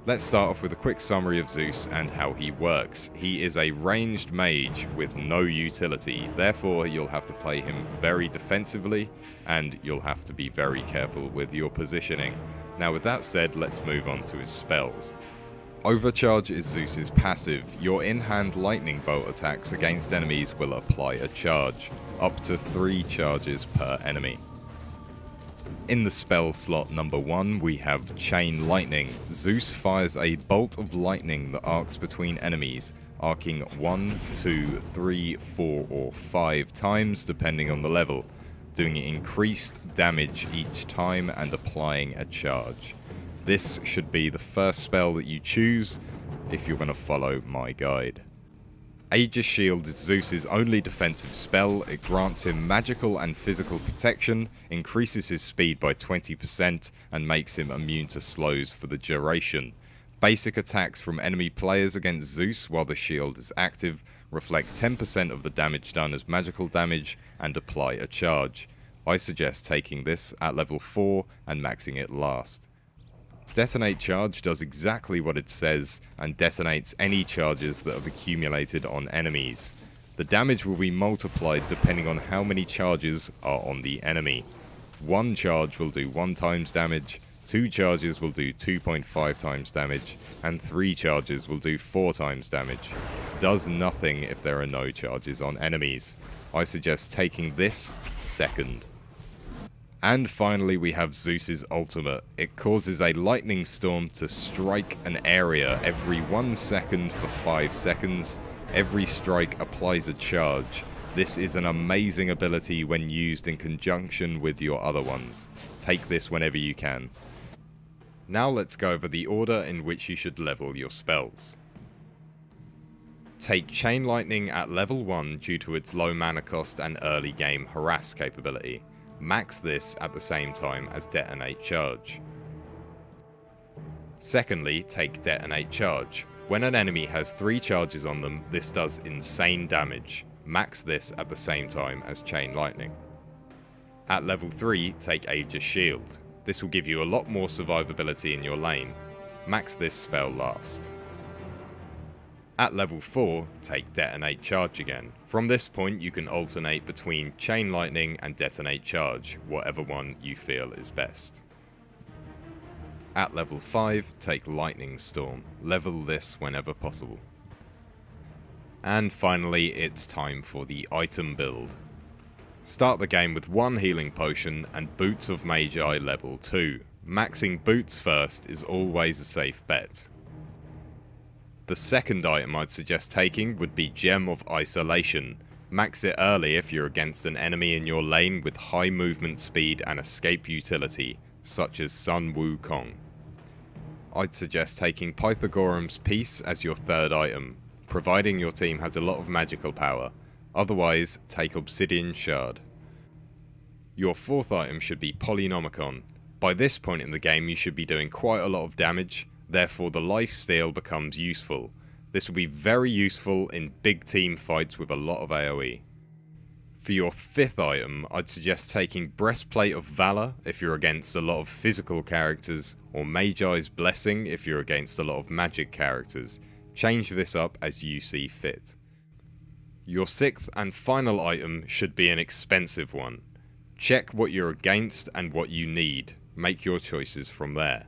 Let's start off with a quick summary of Zeus and how he works. He is a ranged mage with no utility, therefore you'll have to play him very defensively and you'll have to be very careful with your positioning. Now with that said, let's move on to his spells. Overcharge is Zeus's passive. Your in-hand lightning bolt attacks against enemies will apply a charge, up to 3 charges per enemy. In the spell slot number 1, we have Chain Lightning. Zeus fires a bolt of lightning that arcs between enemies, arcing 1, 2, 3, 4 or 5 times depending on the level, doing increased damage each time and applying a charge. This should be the first spell that you choose if you're going to follow my guide. Aegis Shield is Zeus's only defensive spell. It grants him magical and physical protection, increases his speed by 20% and makes him immune to slows for the duration. Basic attacks from enemy players against Zeus while the shield is active reflect 10% of the damage done as magical damage and apply a charge. I suggest taking this at level 4 and maxing it last. Detonate Charge does exactly what it says and detonates any charges that have accumulated on enemies. The damage will be multiplied depending on how many charges are on the enemy. 1 charge will do 1 times damage, 2 charges will do 2.5 times damage, and 3 charges will do 4 times damage. Does nothing if there are no charges on enemies. I suggest taking this second. And finally we have Zeus's ultimate. It causes a lightning storm to strike an area every 1 second for 5 seconds. Every strike applies a charge. This is an amazing ability when used in conjunction with your other ones. Take this whenever you can. Now let's go over the order in which you should level your spells. Take Chain Lightning at level 1 due to its low mana cost and early game harass capability. Max this at the same time as Detonate Charge. Secondly, take Detonate Charge. When an enemy has 3 charges on them, this does insane damage. Max this at the same time as Chain Lightning. At level 3, take Aegis Shield. This will give you a lot more survivability in your lane. Max this spell last. At level 4, take Detonate Charge again. From this point you can alternate between Chain Lightning and Detonate Charge, whatever one you feel is best. At level 5, take Lightning Storm. Level this whenever possible. And finally, it's time for the item build. Start the game with 1 healing potion and Boots of Magi level 2. Maxing boots first is always a safe bet. The second item I'd suggest taking would be Gem of Isolation. Max it early if you're against an enemy in your lane with high movement speed and escape utility, such as Sun Wukong. I'd suggest taking Pythagorean's Piece as your third item, providing your team has a lot of magical power. Otherwise, take Obsidian Shard. Your fourth item should be Polynomicon. By this point in the game you should be doing quite a lot of damage, therefore the life steal becomes useful. This will be very useful in big team fights with a lot of AoE. For your fifth item, I'd suggest taking Breastplate of Valor if you're against a lot of physical characters, or Magi's Blessing if you're against a lot of magic characters. Change this up as you see fit. Your sixth and final item should be an expensive one. Check what you're against and what you need. Make your choices from there.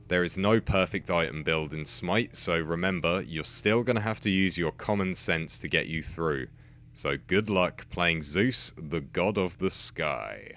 There is no perfect item build in Smite, so remember, you're still going to have to use your common sense to get you through. So good luck playing Zeus, the god of the sky.